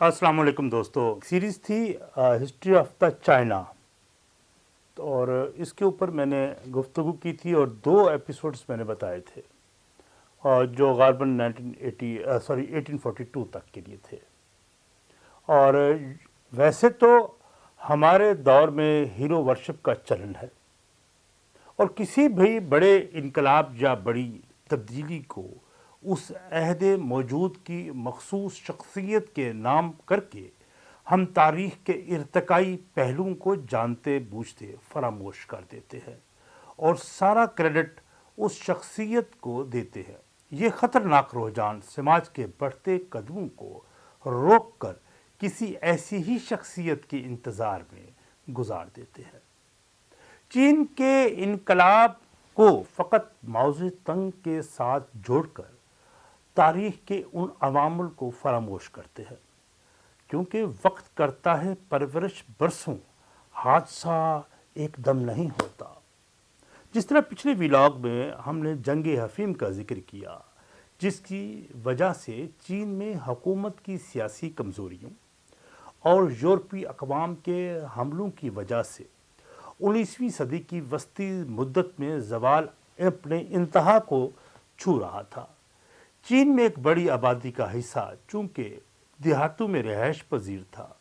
अस्सलाम वालेकुम दोस्तों। सीरीज़ थी हिस्ट्री ऑफ द चाइना, और इसके ऊपर मैंने गुफ्तगू की थी और 2 एपिसोड्स मैंने बताए थे, और जो गालबन 1842 तक के लिए थे। और वैसे तो हमारे दौर में हीरो वर्शिप का चलन है, और किसी भी बड़े इनकलाब या बड़ी तब्दीली को उस अहद मौजूद की मखसूस शख्सियत के नाम करके हम तारीख़ के इर्तकाई पहलुओं को जानते बूझते फरामोश कर देते हैं और सारा क्रेडिट उस शख्सियत को देते हैं। ये ख़तरनाक रुझान समाज के बढ़ते कदमों को रोक कर किसी ऐसी ही शख्सियत के इंतज़ार में गुजार देते हैं। चीन के इनकलाब को फ़कत माओ ज़ेडुंग के साथ जोड़कर तारीख़ के उन अवामिल को फरामोश करते हैं, क्योंकि वक्त करता है परवरिश बरसों, हादसा एकदम नहीं होता। जिस तरह पिछले व्लॉग में हमने जंग हफीम का जिक्र किया, जिसकी वजह से चीन में हुकूमत की सियासी कमज़ोरियों और यूरोपीय अक़वाम के हमलों की वजह से 19वीं सदी की वस्ती मुद्दत में ज़वाल अपने इंतहा को छू रहा था। चीन में एक बड़ी आबादी का हिस्सा चूँकि देहातों में रिहाइश पजीर था,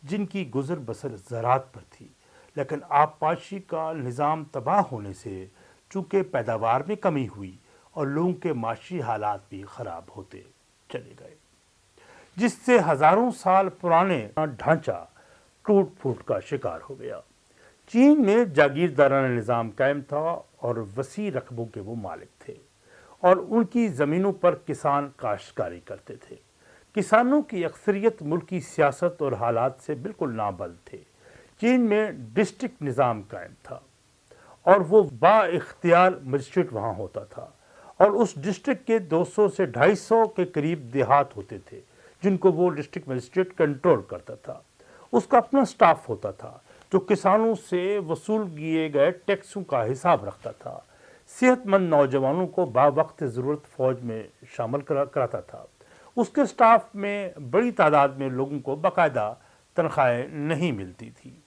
जिनकी गुजर बसर ज़राअत पर थी, लेकिन आबपाशी का निज़ाम तबाह होने से चूँकि पैदावार में कमी हुई और लोगों के माशी हालात भी ख़राब होते चले गए, जिससे हज़ारों साल पुराने ढांचा टूट फूट का शिकार हो गया। चीन में जागीरदाराना निज़ाम कायम था और वसी रकबों के वो मालिक थे, और उनकी ज़मीनों पर किसान काश्तकारी करते थे। किसानों की अक्सरियत मुल्की सियासत और हालात से बिल्कुल नाबल्द थे। चीन में डिस्ट्रिक्ट निज़ाम कायम था और वो बाइख्तियार मजिस्ट्रेट वहाँ होता था, और उस डिस्ट्रिक्ट के 200 से 250 के करीब देहात होते थे, जिनको वो डिस्ट्रिक्ट मजिस्ट्रेट कंट्रोल करता था। उसका अपना स्टाफ होता था जो किसानों से वसूल किए गए टैक्सों का हिसाब रखता था, सेहतमंद नौजवानों को बावक्त ज़रूरत फ़ौज में शामिल कराता था। उसके स्टाफ में बड़ी तादाद में लोगों को बाकायदा तनख्वाहें नहीं मिलती थी,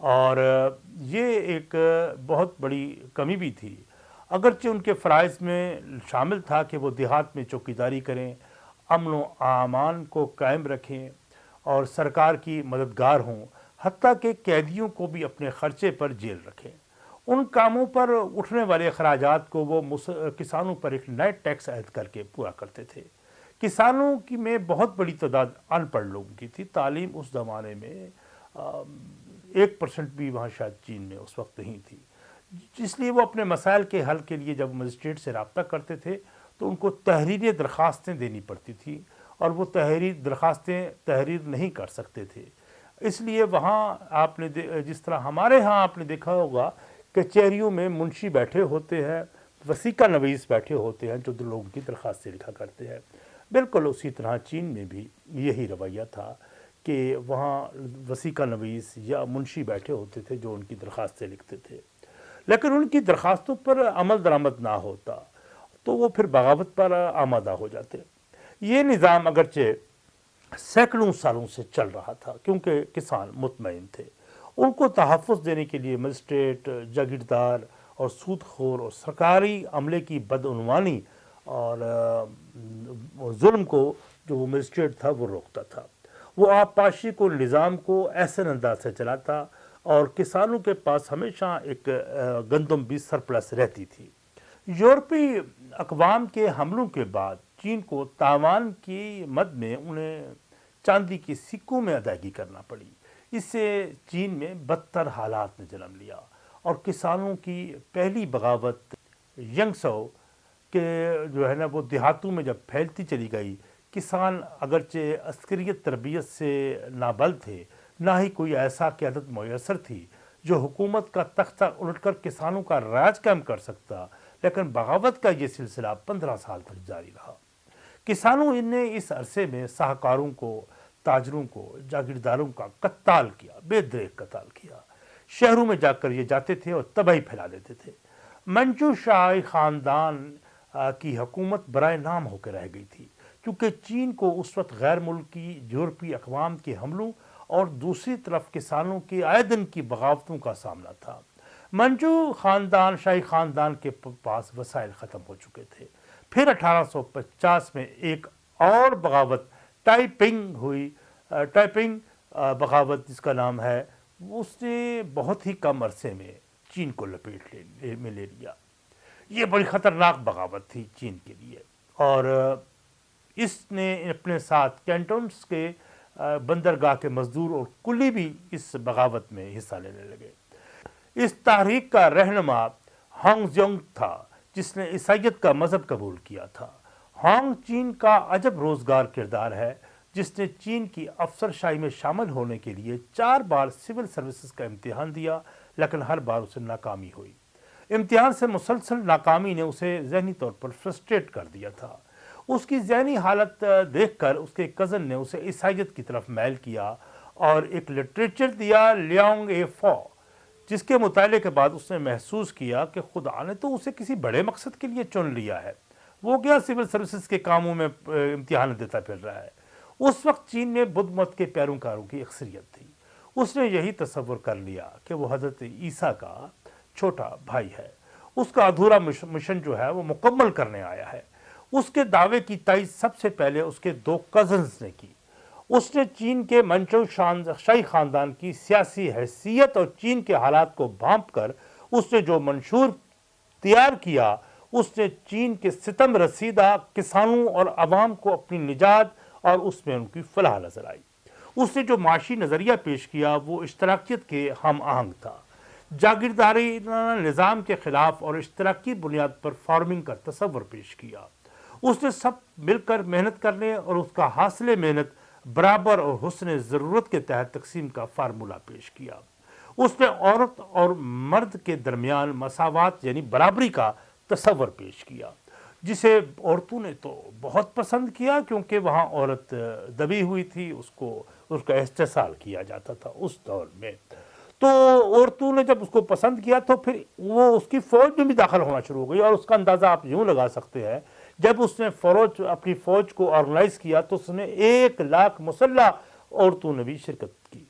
और ये एक बहुत बड़ी कमी भी थी। अगरचे उनके फ़राइज़ में शामिल था कि वो देहात में चौकीदारी करें, अमन व अमान को कायम रखें और सरकार की मददगार हों, हत्ता के कैदियों को भी अपने ख़र्चे पर जेल रखें। उन कामों पर उठने वाले अखराजात को वो किसानों पर एक नए टैक्स ऐड करके पूरा करते थे। किसानों की में बहुत बड़ी तादाद अनपढ़ लोगों की थी। तालीम उस ज़माने में 1% भी वहाँ शायद चीन में उस वक्त नहीं थी, इसलिए वो अपने मसाइल के हल के लिए जब मजिस्ट्रेट से रब्ता करते थे तो उनको तहरीरी दरख्वास्तें देनी पड़ती थी, और वो दरख्वास्तें तहरीर नहीं कर सकते थे। इसलिए वहाँ आपने जिस तरह हमारे यहाँ आपने देखा होगा कचहरियों में मुंशी बैठे होते हैं, वसीका नवीस बैठे होते हैं जो लोगों की दरख्वास्तें लिखा करते हैं। बिल्कुल उसी तरह चीन में भी यही रवैया था कि वहाँ वसीका नवीस या मुंशी बैठे होते थे जो उनकी दरख्वास्तें लिखते थे, लेकिन उनकी दरख्वास्तों पर अमल दरामद ना होता तो वो फिर बगावत पर आमादा हो जाते। ये निज़ाम अगरचे सैकड़ों सालों से चल रहा था, क्योंकि किसान मुतमईन थे। उनको तहफ़्फ़ुज़ देने के लिए मजिस्ट्रेट, जागीरदार और सूदखोर और सरकारी अमले की बदउनवानी और जुल्म को जो वो मजिस्ट्रेट था वो रोकता था। वो आबपाशी को निज़ाम को ऐसे अंदाज से चलाता, और किसानों के पास हमेशा एक गंदम भी सरप्लस रहती थी। यूरोपीय अक़वाम के हमलों के बाद चीन को ताइवान की मद में उन्हें चांदी के सिक्कों में अदायगी करना पड़ी। इससे चीन में बदतर हालात ने जन्म लिया, और किसानों की पहली बगावत यंगसो के जो है ना वो देहातों में जब फैलती चली गई, किसान अगरचे अस्करियत तरबियत से नाबल्द थे, ना ही कोई ऐसा क़यादत मुयस्सर थी जो हुकूमत का तख्ता उलटकर किसानों का राज कायम कर सकता, लेकिन बगावत का ये सिलसिला 15 साल तक जारी रहा। किसानों ने इस अरसे में साहकारों को, ताजरों को, जागीरदारों का कत्ताल किया, बेदरेक कत्ल किया। शहरों में जाकर ये जाते थे और तबाही फैला देते थे। मंचू शाही ख़ानदान की हुकूमत बराए नाम होकर रह गई थी, کیونکہ چین کو اس وقت غیر ملکی یورپی اقوام کے حملوں اور دوسری طرف کسانوں کی آئے دن کی بغاوتوں کا سامنا تھا۔ منچو خاندان، شاہی خاندان کے پاس وسائل ختم ہو چکے تھے۔ پھر 1850 میں ایک اور بغاوت تائپنگ ہوئی، تائپنگ بغاوت جس کا نام ہے، اس نے بہت ہی کم عرصے میں چین کو لپیٹ میں لے لیا۔ یہ بڑی خطرناک بغاوت تھی چین کے لیے، اور اس نے اپنے ساتھ کینٹونس کے بندرگاہ کے مزدور اور کلی بھی اس بغاوت میں حصہ لینے لگے۔ اس تحریک کا رہنما ہانگ زیونگ تھا، جس نے عیسائیت کا مذہب قبول کیا تھا۔ ہانگ چین کا عجب روزگار کردار ہے، جس نے چین کی افسر شاہی میں شامل ہونے کے لیے 4 بار سول سروسز کا امتحان دیا، لیکن ہر بار اسے ناکامی ہوئی۔ امتحان سے مسلسل ناکامی نے اسے ذہنی طور پر فرسٹریٹ کر دیا تھا۔ اس کی ذہنی حالت دیکھ کر اس کے کزن نے اسے عیسائیت کی طرف میل کیا اور ایک لٹریچر دیا، لیانگ اے فو، جس کے مطالعے کے بعد اس نے محسوس کیا کہ خدا نے تو اسے کسی بڑے مقصد کے لیے چن لیا ہے، وہ کیا سول سروسز کے کاموں میں امتحان دیتا پھر رہا ہے۔ اس وقت چین میں بدھ مت کے پیروکاروں کی اکثریت تھی۔ اس نے یہی تصور کر لیا کہ وہ حضرت عیسیٰ کا چھوٹا بھائی ہے، اس کا ادھورا مشن جو ہے وہ مکمل کرنے آیا ہے۔ اس کے دعوے کی تائید سب سے پہلے اس کے 2 کزنز نے کی۔ اس نے چین کے منچو شاہی خاندان کی سیاسی حیثیت اور چین کے حالات کو بھانپ کر اس نے جو منشور تیار کیا، اس نے چین کے ستم رسیدہ کسانوں اور عوام کو اپنی نجات اور اس میں ان کی فلاح نظر آئی۔ اس نے جو معاشی نظریہ پیش کیا وہ اشتراکیت کے ہم آہنگ تھا، جاگیرداری نظام کے خلاف اور اشتراکی بنیاد پر فارمنگ کا تصور پیش کیا۔ اس نے سب مل کر محنت کرنے اور اس کا حاصل محنت برابر اور حسن ضرورت کے تحت تقسیم کا فارمولہ پیش کیا۔ اس نے عورت اور مرد کے درمیان مساوات یعنی برابری کا تصور پیش کیا، جسے عورتوں نے تو بہت پسند کیا، کیونکہ وہاں عورت دبی ہوئی تھی، اس کا استحصال کیا جاتا تھا اس دور میں۔ تو عورتوں نے جب اس کو پسند کیا تو پھر وہ اس کی فوج میں بھی داخل ہونا شروع ہو گئی، اور اس کا اندازہ آپ یوں لگا سکتے ہیں، جب اس نے اپنی فوج کو آرگنائز کیا تو اس نے 1 لاکھ مسلح عورتوں نے بھی شرکت کی۔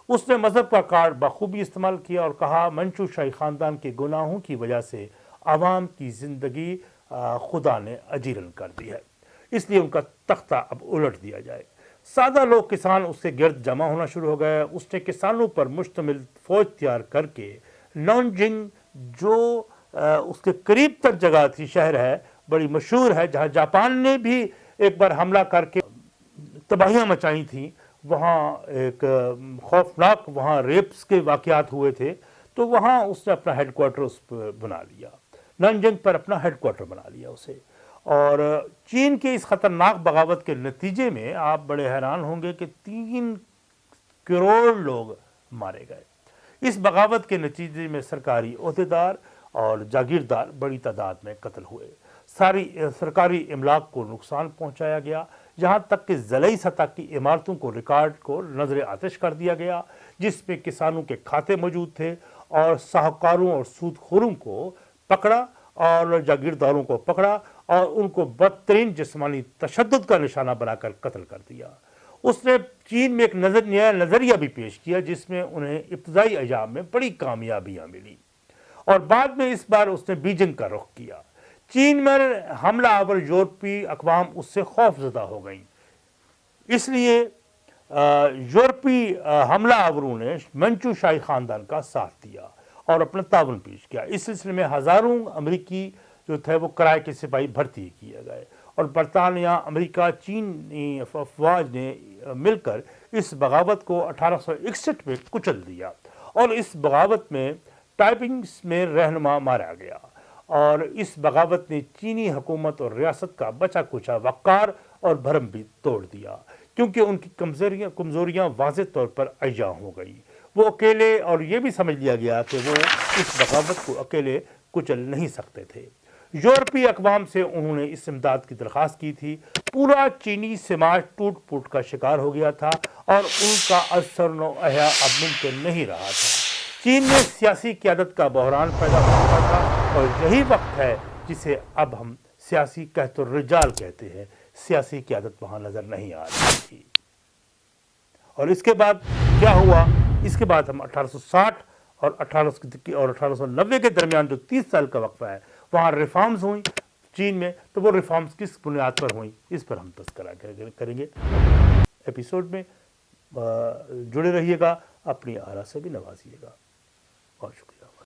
اس نے مذہب کا کارڈ بخوبی استعمال کیا اور کہا منچو شاہی خاندان کے گناہوں کی وجہ سے عوام کی زندگی خدا نے اجیرن کر دی ہے، اس لیے ان کا تختہ اب الٹ دیا جائے۔ سادہ لوگ کسان اس کے گرد جمع ہونا شروع ہو گئے۔ اس نے کسانوں پر مشتمل فوج تیار کر کے نانجنگ، جو اس کے قریب تر جگہ تھی، شہر ہے، بڑی مشہور ہے، جہاں جاپان نے بھی ایک بار حملہ کر کے تباہیاں مچائی تھیں، وہاں ایک خوفناک وہاں ریپس کے واقعات ہوئے تھے، تو وہاں اس نے اپنا ہیڈ کوارٹر اس پر بنا لیا، نانجنگ پر اپنا ہیڈ کوارٹر بنا لیا اسے۔ اور چین کے اس خطرناک بغاوت کے نتیجے میں آپ بڑے حیران ہوں گے کہ 3 کروڑ لوگ مارے گئے۔ اس بغاوت کے نتیجے میں سرکاری عہدیدار اور جاگیردار بڑی تعداد میں قتل ہوئے، ساری سرکاری املاک کو نقصان پہنچایا گیا، یہاں تک کہ ضلعی سطح کی عمارتوں کو ریکارڈ کو نظر آتش کر دیا گیا، جس میں کسانوں کے کھاتے موجود تھے، اور ساہوکاروں اور سود خوروں کو پکڑا اور جاگیرداروں کو پکڑا اور ان کو بدترین جسمانی تشدد کا نشانہ بنا کر قتل کر دیا۔ اس نے چین میں ایک نیا نظریہ بھی پیش کیا، جس میں انہیں ابتدائی ایام میں بڑی کامیابیاں ملی، اور بعد میں اس بار اس نے بیجنگ کا رخ کیا۔ چین میں حملہ آور یورپی اقوام اس سے خوف زدہ ہو گئیں، اس لیے یورپی حملہ آوروں نے منچو شاہی خاندان کا ساتھ دیا اور اپنا تعاون پیش کیا۔ اس سلسلے میں ہزاروں امریکی جو تھے وہ کرائے کے سپاہی بھرتی کیے گئے، اور برطانیہ، امریکہ، چینی افواج نے مل کر اس بغاوت کو 1861 میں کچل دیا، اور اس بغاوت میں ٹائپنگس میں رہنما مارا گیا، اور اس بغاوت نے چینی حکومت اور ریاست کا بچا کچا وقار اور بھرم بھی توڑ دیا، کیونکہ ان کی کمزوریاں واضح طور پر عیاں ہو گئی۔ وہ اکیلے، اور یہ بھی سمجھ لیا گیا کہ وہ اس بغاوت کو اکیلے کچل نہیں سکتے تھے۔ یورپی اقوام سے انہوں نے اس امداد کی درخواست کی تھی۔ پورا چینی سماج ٹوٹ پھوٹ کا شکار ہو گیا تھا، اور ان کا اثر و احیا اب ممکن نہیں رہا تھا۔ چین میں سیاسی قیادت کا بحران پیدا ہو چکا تھا، اور یہی وقت ہے جسے اب ہم سیاسی قحط الرجال کہتے ہیں सियासी क़यादत वहाँ नज़र नहीं आ रही थी। और इसके बाद क्या हुआ, इसके बाद हम 1860 और 1890 के दरमियान जो 30 साल का वक्फा है, वहाँ रिफॉर्म्स हुई चीन में। तो वो रिफॉर्म्स किस बुनियाद पर हुई, इस पर हम तज़किरा करेंगे एपिसोड में। जुड़े रहिएगा, अपनी आरा से भी नवाजिएगा। बहुत शुक्रिया।